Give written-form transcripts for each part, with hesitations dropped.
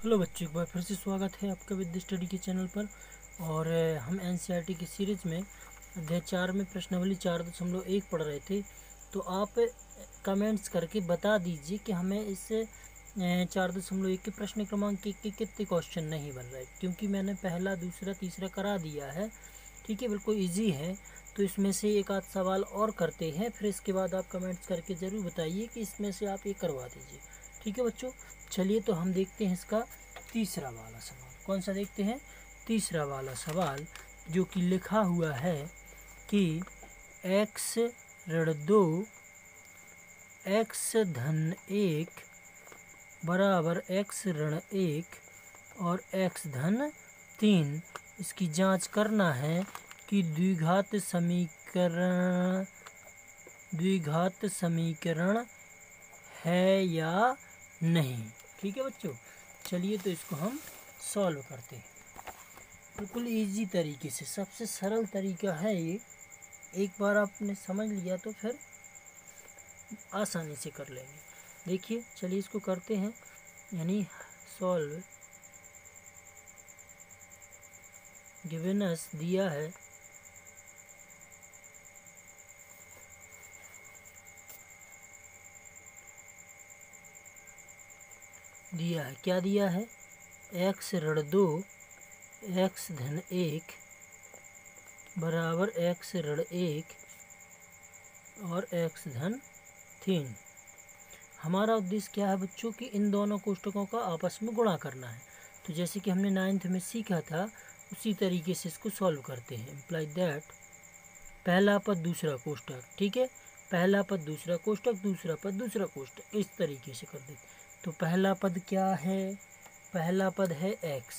Hello बच्चों, एक बार फिर से स्वागत है आपका विद्या स्टडी के चैनल पर। और हम एनसीईआरटी की सीरीज़ में अध्याय 4 में प्रश्नावली 4.1 पढ़ रहे थे। तो आप कमेंट्स करके बता दीजिए कि हमें इस 4.1 के प्रश्न क्रमांक के कितने क्वेश्चन नहीं बन रहे, क्योंकि मैंने पहला दूसरा तीसरा करा दिया है। ठीक है, बिल्कुल ईजी है। तो इसमें से एक आध सवाल और करते हैं, फिर इसके बाद आप कमेंट्स करके ज़रूर बताइए कि इसमें से आप ये करवा दीजिए। ठीक है बच्चों, चलिए तो हम देखते हैं इसका तीसरा वाला सवाल। कौन सा देखते हैं? तीसरा वाला सवाल, जो कि लिखा हुआ है कि x ऋण 2 x धन 1 बराबर x ऋण 1 और x धन 3। इसकी जांच करना है कि द्विघात समीकरण है या नहीं। ठीक है बच्चों, चलिए तो इसको हम सॉल्व करते हैं बिल्कुल इजी तरीके से। सबसे सरल तरीका है ये, एक बार आपने समझ लिया तो फिर आसानी से कर लेंगे। देखिए, चलिए इसको करते हैं, यानी सॉल्व। गिवन अस दिया है क्या दिया है? x ऋण 2 x धन 1 बराबर x ऋण 1 और x धन 3। हमारा उद्देश्य क्या है बच्चों कि इन दोनों कोष्टकों का आपस में गुणा करना है। तो जैसे कि हमने 9th में सीखा था, उसी तरीके से इसको सॉल्व करते हैं। इम्प्लाई दैट पहला पद दूसरा कोष्टक, ठीक है, पहला पद दूसरा कोष्टक, दूसरा पद दूसरा कोष्टक, इस तरीके से कर देते। तो पहला पद क्या है? पहला पद है x।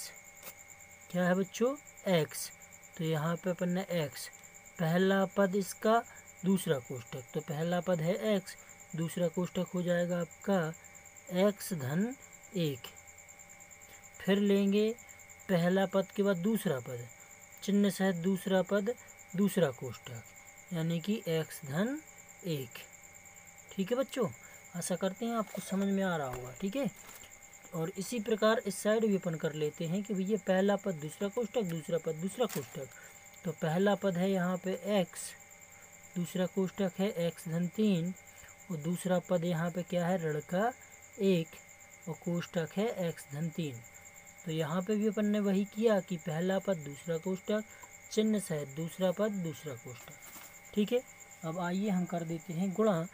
क्या है बच्चों? x। तो यहाँ पे अपन ने x, पहला पद इसका दूसरा कोष्टक, तो पहला पद है x, दूसरा कोष्टक हो जाएगा आपका x धन 1। फिर लेंगे पहला पद के बाद दूसरा पद, चिन्ह सहित दूसरा पद दूसरा कोष्टक, यानी कि x धन 1। ठीक है बच्चों, आशा करते हैं आपको समझ में आ रहा होगा। ठीक है, और इसी प्रकार इस साइड भी अपन कर लेते हैं कि भैया पहला पद दूसरा कोष्टक, दूसरा पद दूसरा कोष्टक। तो पहला पद है यहाँ पे x, दूसरा कोष्टक है x धन 3, और दूसरा पद यहाँ पे क्या है? ऋण का 1 और कोष्टक है x धन 3। तो यहाँ पे भी अपन ने वही किया कि पहला पद दूसरा कोष्टक, चिन्ह सहित दूसरा पद दूसरा कोष्टक। ठीक है, अब आइए हम कर देते हैं गुणा।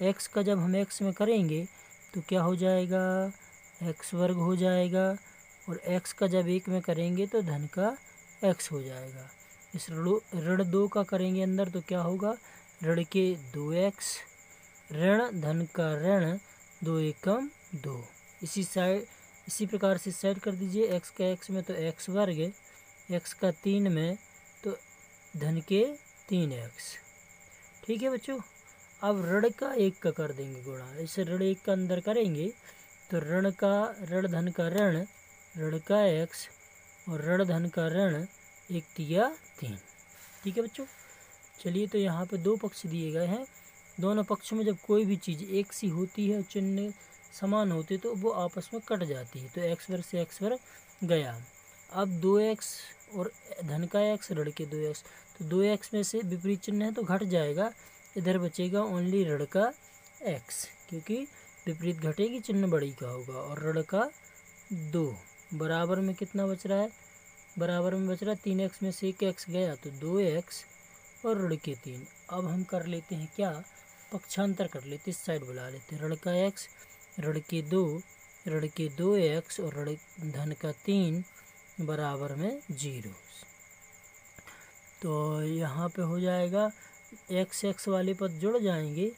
x का जब हम x में करेंगे तो क्या हो जाएगा? x वर्ग हो जाएगा, और x का जब 1 में करेंगे तो धन का x हो जाएगा। इस ऋण 2 का करेंगे अंदर तो क्या होगा? ऋण के 2x, ऋण धन का ऋण, 2 एकम 2। इसी प्रकार से साइड कर दीजिए। x का x में तो x वर्ग, x का 3 में तो धन के 3x। ठीक है बच्चों, अब ऋण का 1 का कर देंगे गुणा। इसे ऋण 1 का अंदर करेंगे तो ऋण धन का ऋण, ऋण का x और ऋण धन का ऋण, 1 तिया 3। ठीक है बच्चों, चलिए तो यहाँ पे दो पक्ष दिए गए हैं। दोनों पक्षों में जब कोई भी चीज़ एक सी होती है, चिन्ह समान होते तो वो आपस में कट जाती है। तो x वर्ग से x वर्ग गया। अब 2x और धन का x, ऋण के 2x, तो 2x में से विपरीत चिन्ह है तो घट जाएगा, इधर बचेगा ओनली ऋण का x, क्योंकि विपरीत घटेगी चिन्ह बड़ी का होगा। और ऋण का 2 बराबर में कितना बच रहा है? बराबर में बच रहा है 3x में से 1x गया तो 2x और ऋण के 3। अब हम कर लेते हैं क्या? पक्षांतर कर लेते, इस साइड बुला लेते। ऋण का x, ऋण के 2, ऋण के 2x और ऋण धन का 3 बराबर में 0। तो यहाँ पे हो जाएगा x वाले पद जुड़ जाएंगे।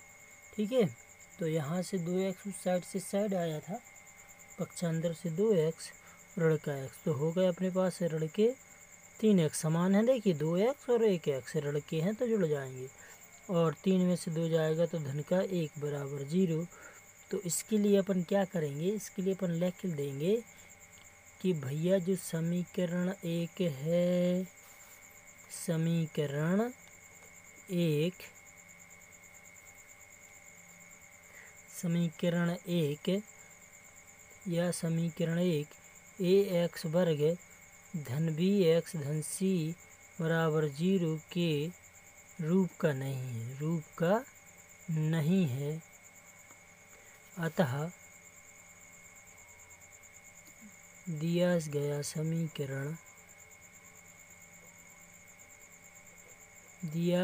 ठीक है, तो यहाँ से 2x उस साइड से साइड आया था, पक्षांतर से 2x, ऋण का x, तो हो गए अपने पास ऋण के 3x समान है। देखिए 2x और 1x ऋण के हैं तो जुड़ जाएंगे, और 3 में से 2 जाएगा तो धन का 1 बराबर 0। तो इसके लिए अपन क्या करेंगे? इसके लिए अपन लिख देंगे कि भैया जो समीकरण 1 है, समीकरण 1 या समीकरण 1 ax वर्ग धन bx धन c बराबर 0 के रूप का नहीं है। अतः दिया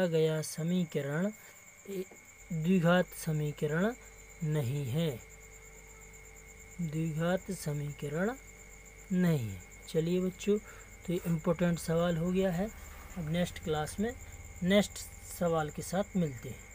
गया समीकरण द्विघात समीकरण नहीं है। चलिए बच्चों, तो ये इम्पोर्टेंट सवाल हो गया है। अब नेक्स्ट क्लास में नेक्स्ट सवाल के साथ मिलते हैं।